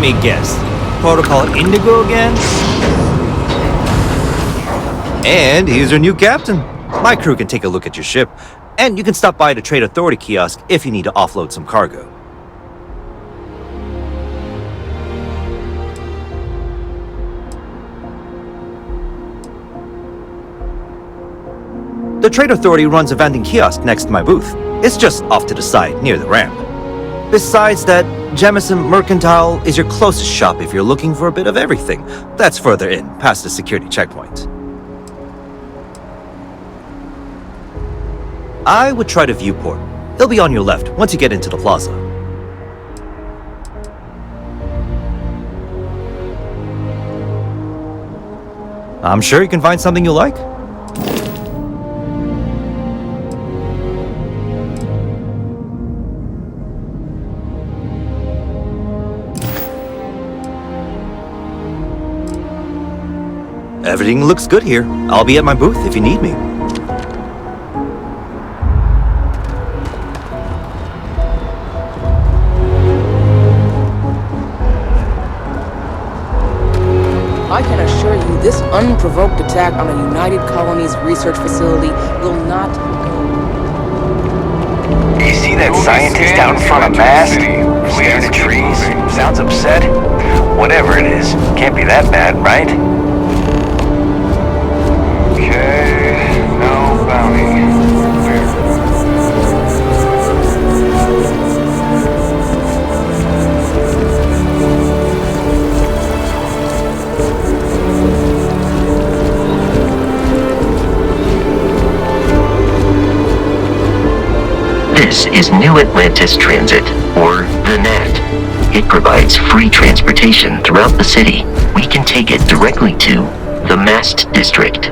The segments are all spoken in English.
me guess. Protocol Indigo again? And here's your new captain. My crew can take a look at your ship, and you can stop by the Trade Authority kiosk if you need to offload some cargo. The Trade Authority runs a vending kiosk next to my booth. It's just off to the side, near the ramp. Besides that, Jemison Mercantile is your closest shop if you're looking for a bit of everything. That's further in, past the security checkpoint. I would try the viewport. It'll be on your left once you get into the plaza. I'm sure you can find something you like. Everything looks good here. I'll be at my booth if you need me. I can assure you this unprovoked attack on a United Colonies research facility will not go. You see that scientist out in front of mast? Staring at trees? Sounds upset? Whatever it is, can't be that bad, right? Okay, no bounty. This is New Atlantis Transit, or the NAT. It provides free transportation throughout the city. We can take it directly to the Mast District.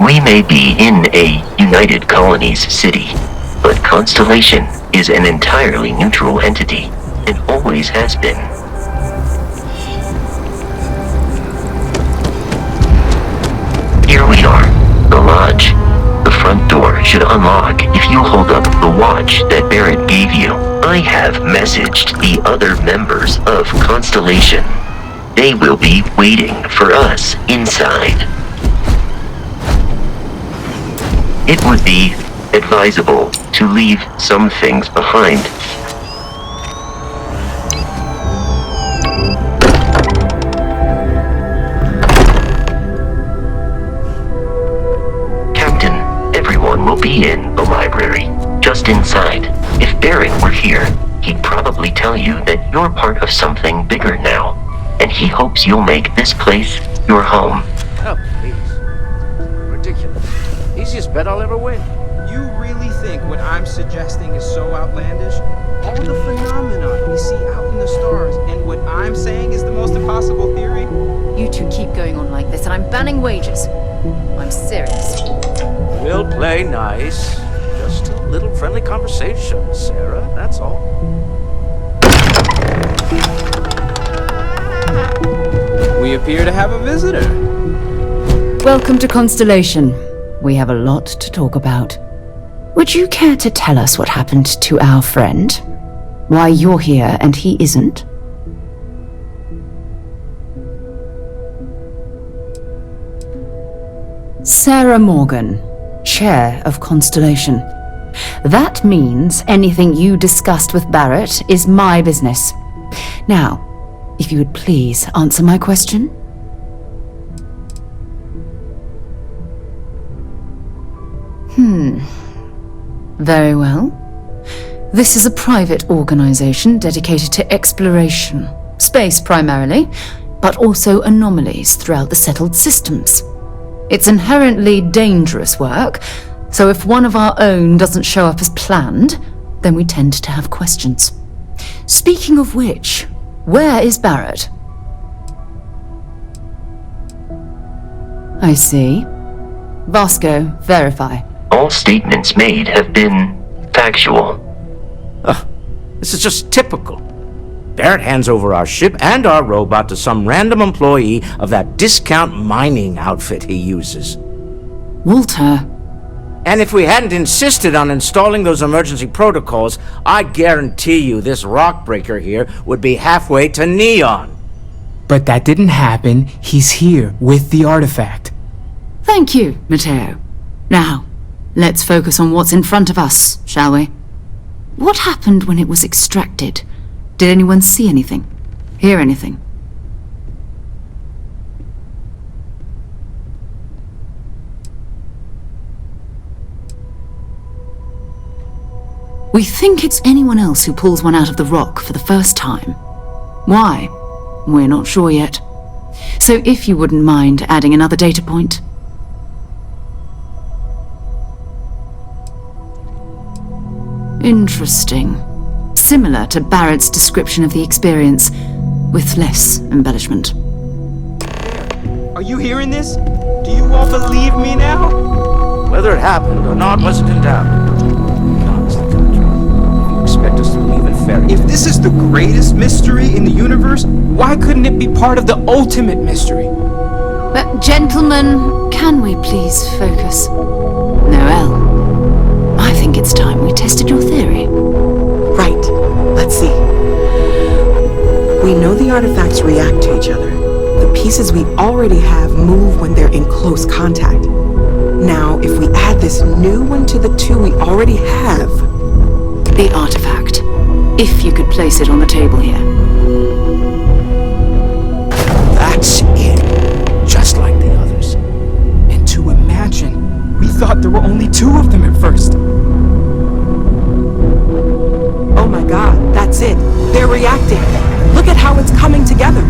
We may be in a United Colonies city, but Constellation is an entirely neutral entity, and always has been. Here we are, the lodge. The front door should unlock if you hold up the watch that Barrett gave you. I have messaged the other members of Constellation. They will be waiting for us inside. It would be advisable to leave some things behind. Captain, everyone will be in the library, just inside. If Barrett were here, he'd probably tell you that you're part of something bigger now, and he hopes you'll make this place your home. Oh, please. Ridiculous. Easiest bet I'll ever win. You really think what I'm suggesting is so outlandish? All the phenomena we see out in the stars, and what I'm saying is the most impossible theory? You two keep going on like this, and I'm banning wagers. I'm serious. We'll play nice. Just a little friendly conversation, Sarah, that's all. We appear to have a visitor. Welcome to Constellation. We have a lot to talk about. Would you care to tell us what happened to our friend? Why you're here and he isn't? Sarah Morgan, Chair of Constellation. That means anything you discussed with Barrett is my business. Now, if you would please answer my question. Very well. This is a private organization dedicated to exploration. Space primarily, but also anomalies throughout the settled systems. It's inherently dangerous work, so if one of our own doesn't show up as planned, then we tend to have questions. Speaking of which, where is Barrett? I see. Vasco, verify. All statements made have been factual. This is just typical. Barrett hands over our ship and our robot to some random employee of that discount mining outfit he uses. Walter. And if we hadn't insisted on installing those emergency protocols, I guarantee you this rock breaker here would be halfway to Neon. But that didn't happen. He's here with the artifact. Thank you, Matteo. Now, let's focus on what's in front of us, shall we? What happened when it was extracted? Did anyone see anything? Hear anything? We think it's anyone else who pulls one out of the rock for the first time. Why? We're not sure yet. So if you wouldn't mind adding another data point. Interesting. Similar to Barrett's description of the experience, with less embellishment. Are you hearing this? Do you all believe me now? Whether it happened or not wasn't in doubt. Honestly, Contra, if you expect us to believe in fairy If this is the greatest mystery in the universe, why couldn't it be part of the ultimate mystery? But gentlemen, can we please focus? Noel, I think it's time we tested your theory. Right. Let's see. We know the artifacts react to each other. The pieces we already have move when they're in close contact. Now, if we add this new one to the two we already have... The artifact. If you could place it on the table here. That's it. Just like the others. And to imagine, we thought there were only two of them at first. Oh my god, that's it. They're reacting. Look at how it's coming together.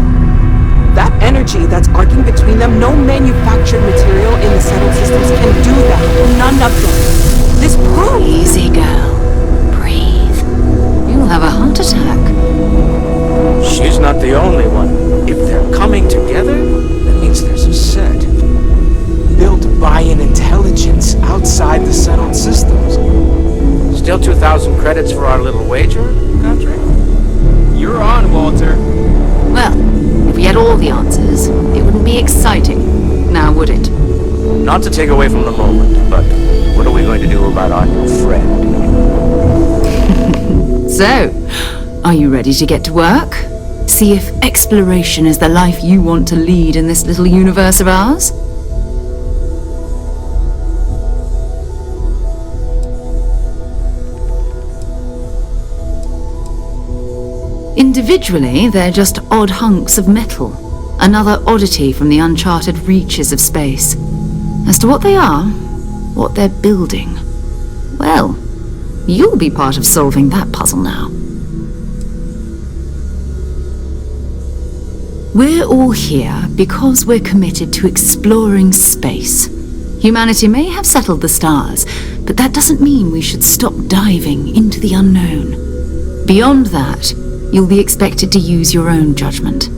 That energy that's arcing between them, no manufactured material in the settled systems can do that. None of them. This proves... Easy, girl. Breathe. You'll have a heart attack. She's not the only one. If they're coming together, that means there's a set. Built by an intelligence outside the settled systems. Still 2,000 credits for our little wager, Contra? You're on, Walter. Well, if we had all the answers, it wouldn't be exciting, now would it? Not to take away from the moment, but what are we going to do about our new friend? So, are you ready to get to work? See if exploration is the life you want to lead in this little universe of ours? Individually, they're just odd hunks of metal. Another oddity from the uncharted reaches of space. As to what they are, what they're building, well, you'll be part of solving that puzzle now. We're all here because we're committed to exploring space. Humanity may have settled the stars, but that doesn't mean we should stop diving into the unknown. Beyond that, you'll be expected to use your own judgment,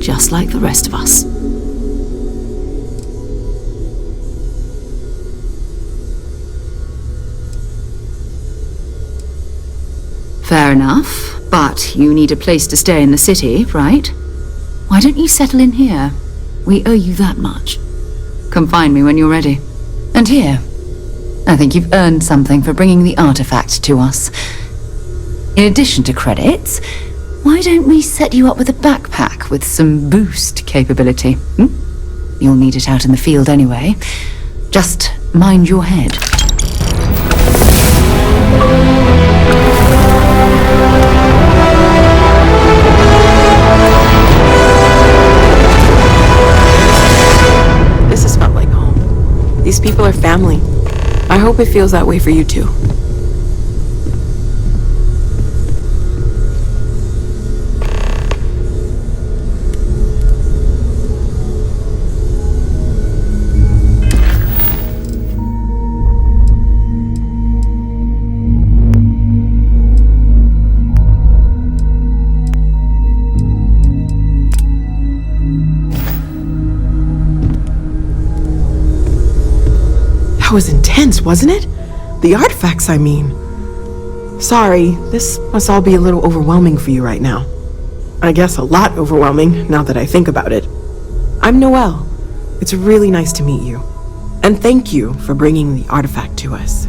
just like the rest of us. Fair enough, but you need a place to stay in the city, right? Why don't you settle in here? We owe you that much. Come find me when you're ready. And here, I think you've earned something for bringing the artifact to us. In addition to credits, why don't we set you up with a backpack with some boost capability? You'll need it out in the field anyway. Just mind your head. people are family. I hope it feels that way for you too. That was intense, wasn't it? The artifacts, I mean. Sorry, this must all be a little overwhelming for you right now. I guess a lot overwhelming, now that I think about it. I'm Noelle. It's really nice to meet you. And thank you for bringing the artifact to us.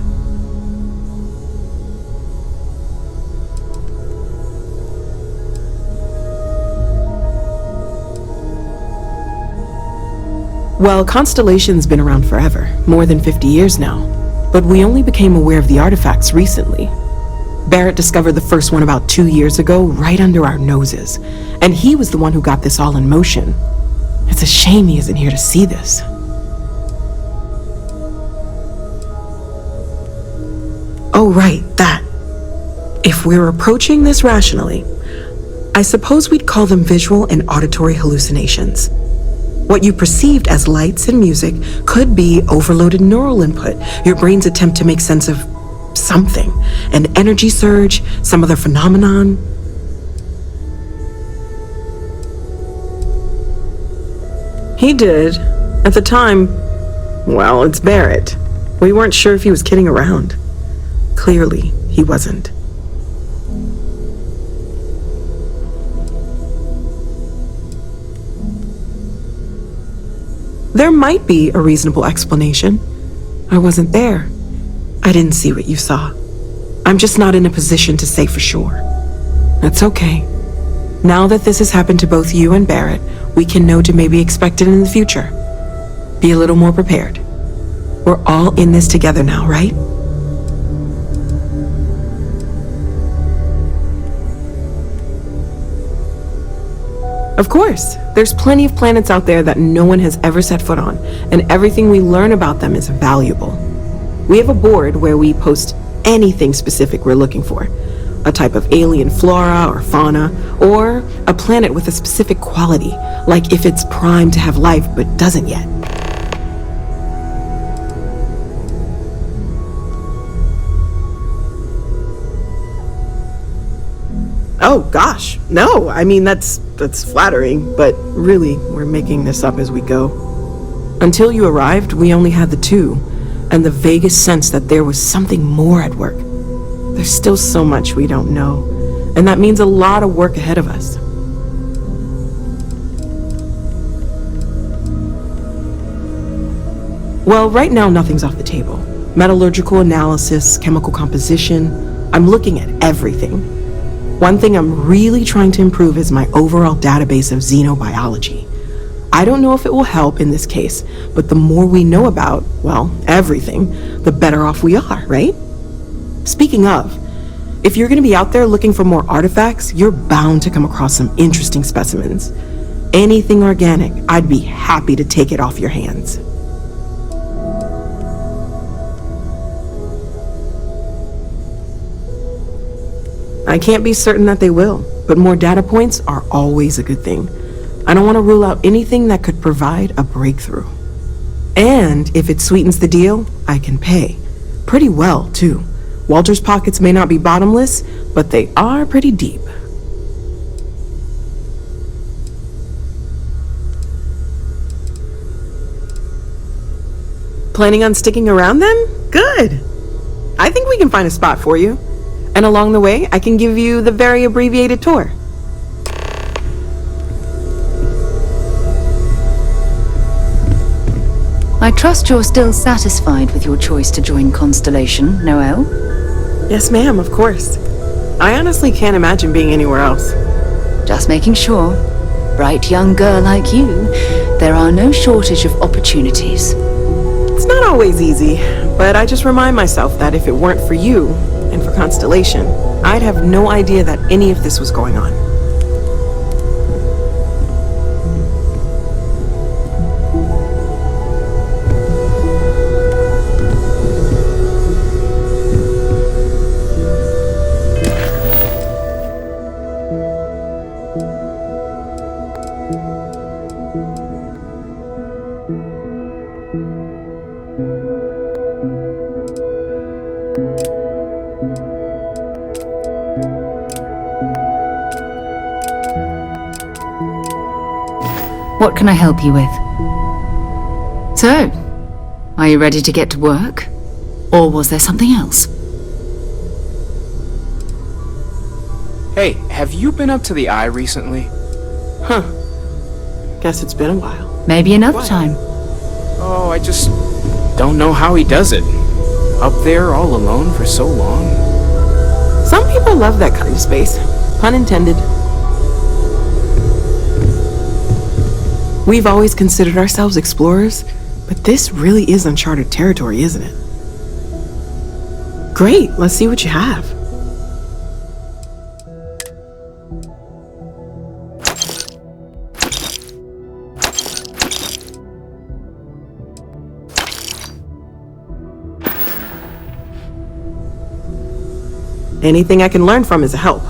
Well, Constellation's been around forever, more than 50 years now. But we only became aware of the artifacts recently. Barrett discovered the first one about 2 years ago, right under our noses. And he was the one who got this all in motion. It's a shame he isn't here to see this. Oh, right, that. If we're approaching this rationally, I suppose we'd call them visual and auditory hallucinations. What you perceived as lights and music could be overloaded neural input, your brain's attempt to make sense of something, an energy surge, some other phenomenon. He did. At the time, well, it's Barrett. We weren't sure if he was kidding around. Clearly, he wasn't. There might be a reasonable explanation. I wasn't there. I didn't see what you saw. I'm just not in a position to say for sure. That's okay. Now that this has happened to both you and Barrett, we can know to maybe expect it in the future. Be a little more prepared. We're all in this together now, right? Of course. There's plenty of planets out there that no one has ever set foot on, and everything we learn about them is valuable. We have a board where we post anything specific we're looking for. A type of alien flora or fauna, or a planet with a specific quality, like if it's primed to have life but doesn't yet. Oh gosh, no, I mean that's flattering, but really, we're making this up as we go. Until you arrived, we only had the two, and the vaguest sense that there was something more at work. There's still so much we don't know, and that means a lot of work ahead of us. Well, right now nothing's off the table. Metallurgical analysis, chemical composition, I'm looking at everything. One thing I'm really trying to improve is my overall database of xenobiology. I don't know if it will help in this case, but the more we know about, well, everything, the better off we are, right? Speaking of, if you're going to be out there looking for more artifacts, you're bound to come across some interesting specimens. Anything organic, I'd be happy to take it off your hands. I can't be certain that they will, but more data points are always a good thing. I don't want to rule out anything that could provide a breakthrough. And if it sweetens the deal, I can pay. Pretty well, too. Walter's pockets may not be bottomless, but they are pretty deep. Planning on sticking around then? Good. I think we can find a spot for you. And along the way, I can give you the very abbreviated tour. I trust you're still satisfied with your choice to join Constellation, Noelle? Yes, ma'am, of course. I honestly can't imagine being anywhere else. Just making sure. Bright young girl like you, there are no shortage of opportunities. It's not always easy, but I just remind myself that if it weren't for you, and for Constellation, I'd have no idea that any of this was going on. What can I help you with? So, are you ready to get to work? Or was there something else? Hey, have you been up to the Eye recently? Guess it's been a while. Maybe another time. Oh, I just don't know how he does it. Up there all alone for so long. Some people love that kind of space. Pun intended. We've always considered ourselves explorers, but this really is uncharted territory, isn't it? Great, let's see what you have. Anything I can learn from is a help.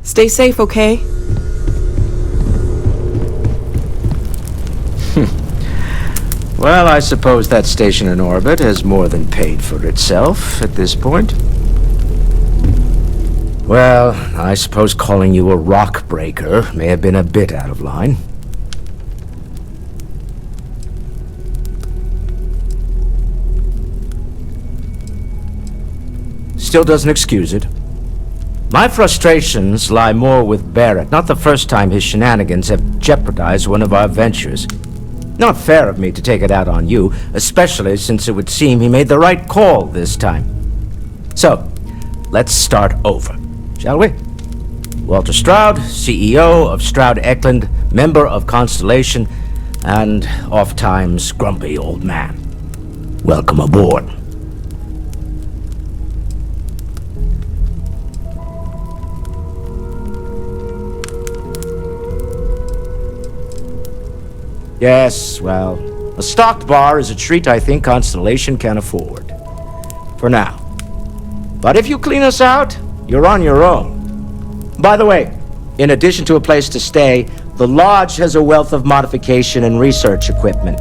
Stay safe, okay? Well, I suppose that station in orbit has more than paid for itself at this point. Well, I suppose calling you a rock breaker may have been a bit out of line. Still doesn't excuse it. My frustrations lie more with Barrett. Not the first time his shenanigans have jeopardized one of our ventures. Not fair of me to take it out on you, especially since it would seem he made the right call this time. So, let's start over, shall we? Walter Stroud, CEO of Stroud Eklund, member of Constellation, and oft-times grumpy old man. Welcome aboard. Yes, well, a stocked bar is a treat I think Constellation can afford. For now. But if you clean us out, you're on your own. By the way, in addition to a place to stay, the lodge has a wealth of modification and research equipment.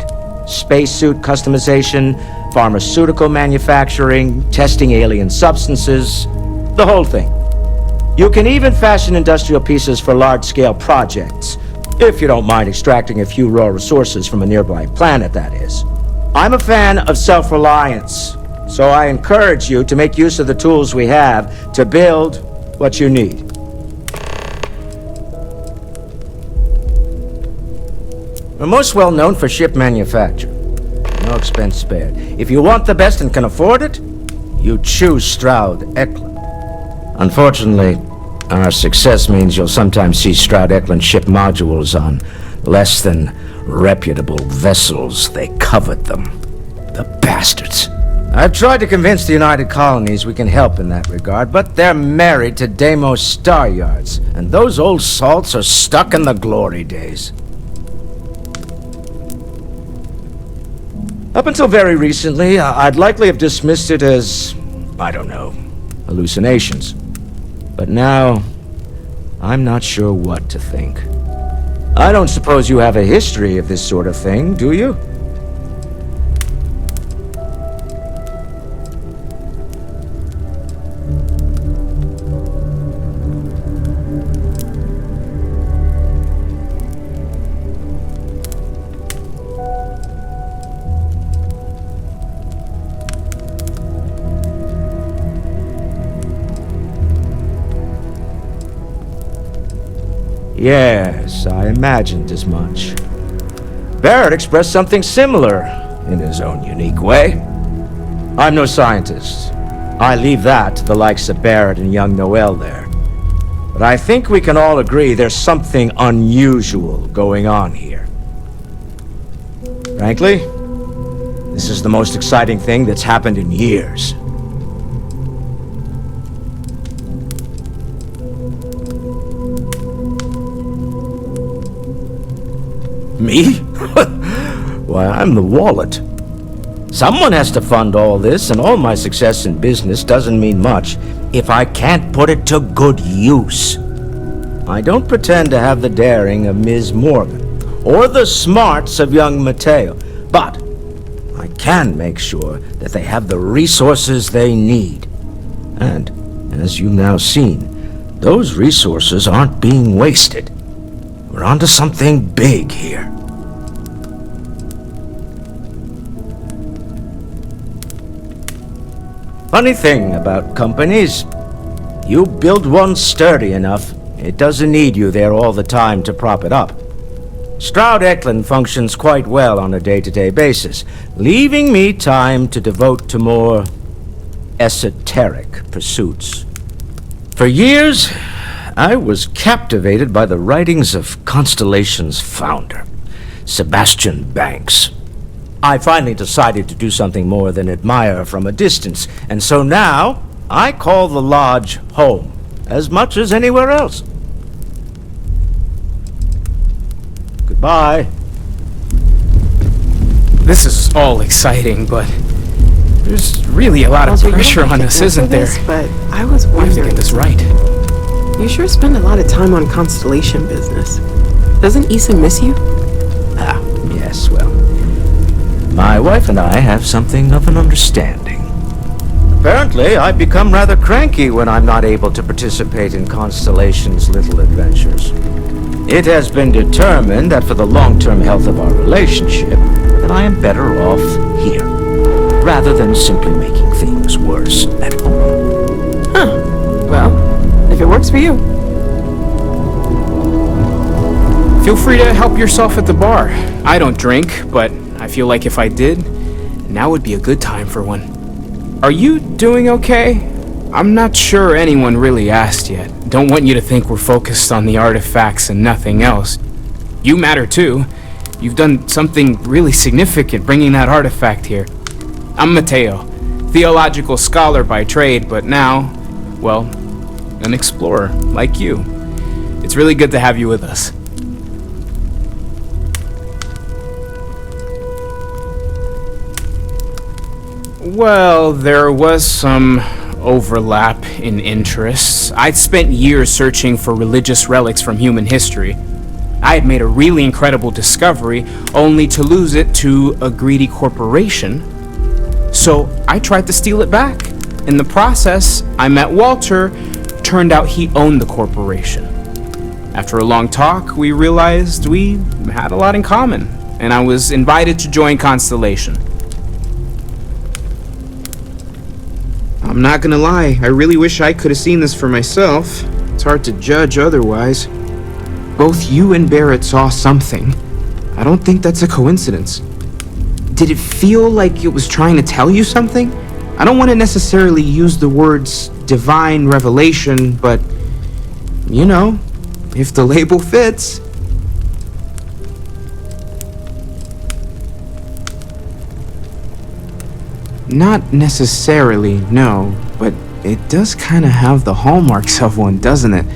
Spacesuit customization, pharmaceutical manufacturing, testing alien substances, the whole thing. You can even fashion industrial pieces for large-scale projects. If you don't mind extracting a few raw resources from a nearby planet, that is. I'm a fan of self-reliance, so I encourage you to make use of the tools we have to build what you need. We're most well known for ship manufacture. No expense spared. If you want the best and can afford it, you choose Stroud Eklund. Unfortunately, our success means you'll sometimes see Stroud Eklund ship modules on less than reputable vessels. They covet them. The bastards. I've tried to convince the United Colonies we can help in that regard, but they're married to Deimos Star Yards, and those old salts are stuck in the glory days. Up until very recently, I'd likely have dismissed it as, I don't know, hallucinations. But now, I'm not sure what to think. I don't suppose you have a history of this sort of thing, do you? Yes, I imagined as much. Barrett expressed something similar, in his own unique way. I'm no scientist. I leave that to the likes of Barrett and young Noel there. But I think we can all agree there's something unusual going on here. Frankly, this is the most exciting thing that's happened in years. Me? Why, I'm the wallet. Someone has to fund all this, and all my success in business doesn't mean much if I can't put it to good use. I don't pretend to have the daring of Ms. Morgan, or the smarts of young Mateo, but I can make sure that they have the resources they need. And, as you've now seen, those resources aren't being wasted. We're onto something big here. Funny thing about companies, you build one sturdy enough, it doesn't need you there all the time to prop it up. Stroud Eklund functions quite well on a day-to-day basis, leaving me time to devote to more esoteric pursuits. For years, I was captivated by the writings of Constellation's founder, Sebastian Banks. I finally decided to do something more than admire from a distance, and so now I call the lodge home, as much as anywhere else. Goodbye. This is all exciting, but there's really a lot of Also, pressure you're on not us, fit isn't for there? this, but I was We have to wondering. get this right. You sure spend a lot of time on Constellation business. Doesn't Issa miss you? Ah, yes, well, my wife and I have something of an understanding. Apparently, I become rather cranky when I'm not able to participate in Constellation's little adventures. It has been determined that for the long-term health of our relationship, that I am better off here, rather than simply making things worse at home. Huh. Well, if it works for you. Feel free to help yourself at the bar. I don't drink, but I feel like if I did, now would be a good time for one. Are you doing okay? I'm not sure anyone really asked yet. Don't want you to think we're focused on the artifacts and nothing else. You matter too. You've done something really significant bringing that artifact here. I'm Mateo, theological scholar by trade, but now, well, an explorer like you. It's really good to have you with us. Well, there was some overlap in interests. I'd spent years searching for religious relics from human history. I had made a really incredible discovery, only to lose it to a greedy corporation. So I tried to steal it back. In the process, I met Walter. Turned out he owned the corporation. After a long talk, we realized we had a lot in common, and I was invited to join Constellation. I'm not gonna lie, I really wish I could have seen this for myself. It's hard to judge otherwise. Both you and Barrett saw something. I don't think that's a coincidence. Did it feel like it was trying to tell you something? I don't want to necessarily use the words divine revelation, but, you know, if the label fits. Not necessarily, no, but it does kind of have the hallmarks of one, doesn't it?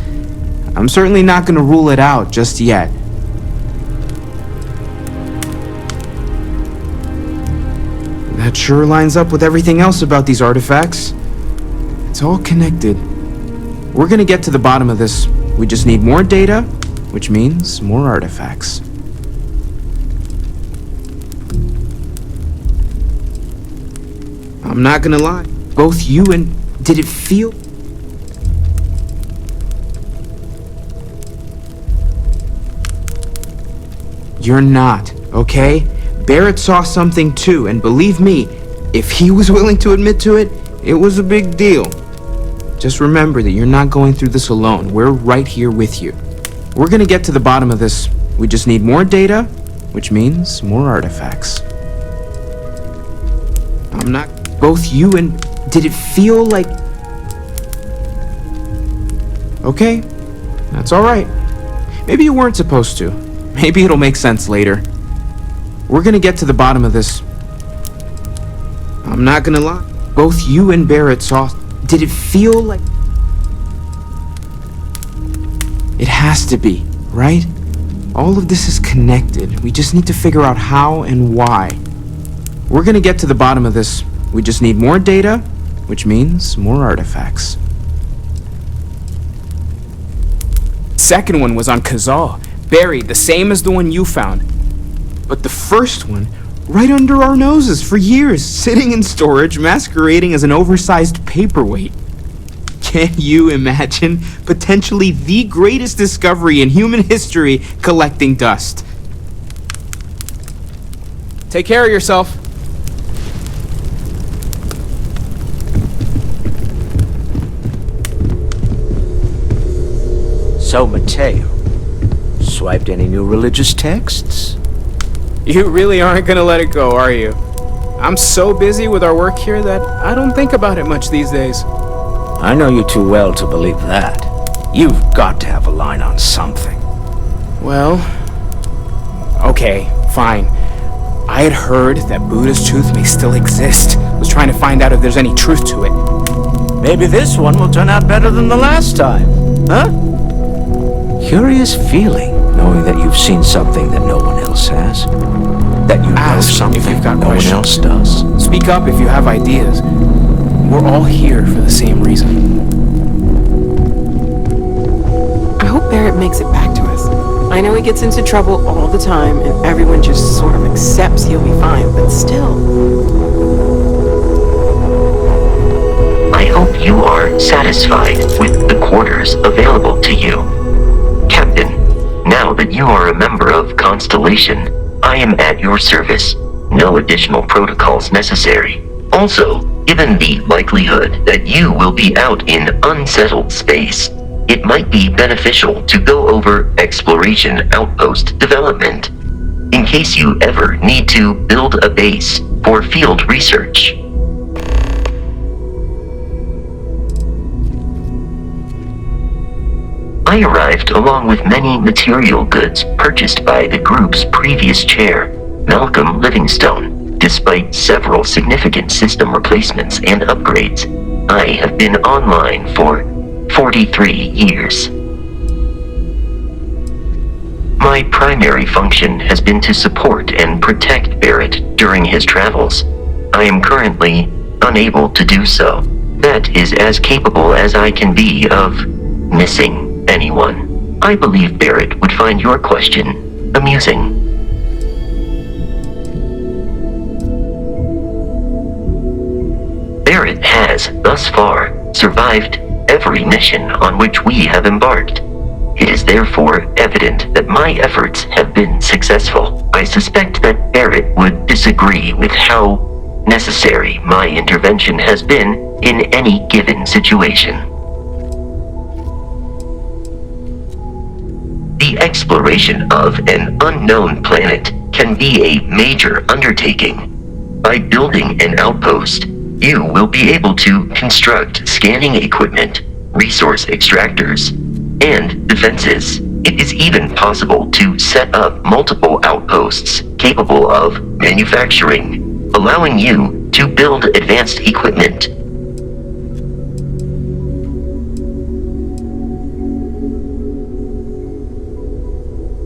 I'm certainly not going to rule it out just yet. That sure lines up with everything else about these artifacts. It's all connected. We're going to get to the bottom of this. We just need more data, which means more artifacts. I'm not gonna lie. Both you and... Did it feel... You're not, okay? Barrett saw something too, and believe me, if he was willing to admit to it, it was a big deal. Just remember that you're not going through this alone. We're right here with you. We're gonna get to the bottom of this. We just need more data, which means more artifacts. I'm not... Both you and... Did it feel like... Okay, that's alright. Maybe you weren't supposed to. Maybe it'll make sense later. We're gonna get to the bottom of this. I'm not gonna lie. Both you and Barrett saw... Did it feel like... It has to be, right? All of this is connected. We just need to figure out how and why. We're gonna get to the bottom of this. We just need more data, which means more artifacts. Second one was on Kazal, buried, the same as the one you found. But the first one, right under our noses for years, sitting in storage, masquerading as an oversized paperweight. Can you imagine potentially the greatest discovery in human history collecting dust? Take care of yourself. So, Mateo, swiped any new religious texts? You really aren't gonna let it go, are you? I'm so busy with our work here that I don't think about it much these days. I know you too well to believe that. You've got to have a line on something. Well, okay, fine. I had heard that Buddha's truth may still exist. Was trying to find out if there's any truth to it. Maybe this one will turn out better than the last time, huh? Curious feeling, knowing that you've seen something that no one else has. That you know Ask something if you've got no one questions. else does. Speak up if you have ideas. We're all here for the same reason. I hope Barrett makes it back to us. I know he gets into trouble all the time, and everyone just sort of accepts he'll be fine, but still. I hope you are satisfied with the quarters available to you. Captain, now that you are a member of Constellation, I am at your service. No additional protocols necessary. Also, given the likelihood that you will be out in unsettled space, it might be beneficial to go over exploration outpost development, in case you ever need to build a base for field research. I arrived along with many material goods purchased by the group's previous chair, Malcolm Livingstone. Despite several significant system replacements and upgrades, I have been online for 43 years. My primary function has been to support and protect Barrett during his travels. I am currently unable to do so. That is as capable as I can be of missing anyone. I believe Barrett would find your question amusing. Barrett has, thus far, survived every mission on which we have embarked. It is therefore evident that my efforts have been successful. I suspect that Barrett would disagree with how necessary my intervention has been in any given situation. The exploration of an unknown planet can be a major undertaking. By building an outpost, you will be able to construct scanning equipment, resource extractors, and defenses. It is even possible to set up multiple outposts capable of manufacturing, allowing you to build advanced equipment.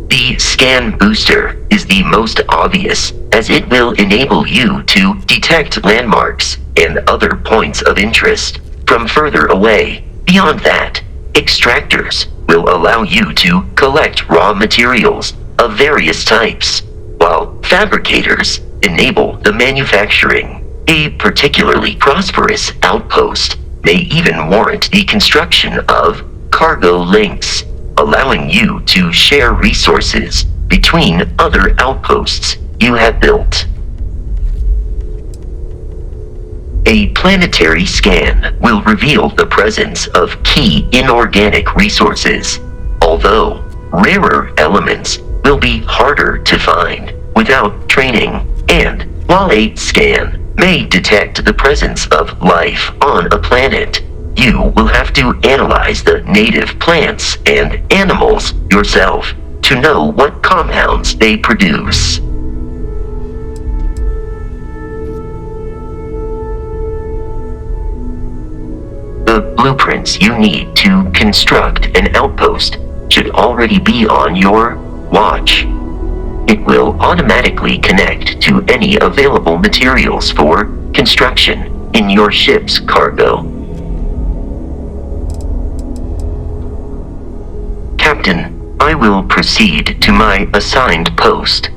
The scan booster is the most obvious, as it will enable you to detect landmarks and other points of interest from further away. Beyond that, extractors will allow you to collect raw materials of various types, while fabricators enable the manufacturing. A particularly prosperous outpost may even warrant the construction of cargo links, allowing you to share resources between other outposts you have built. A planetary scan will reveal the presence of key inorganic resources, although rarer elements will be harder to find without training. And while a scan may detect the presence of life on a planet, you will have to analyze the native plants and animals yourself to know what compounds they produce. The blueprints you need to construct an outpost should already be on your watch. It will automatically connect to any available materials for construction in your ship's cargo. Captain, I will proceed to my assigned post.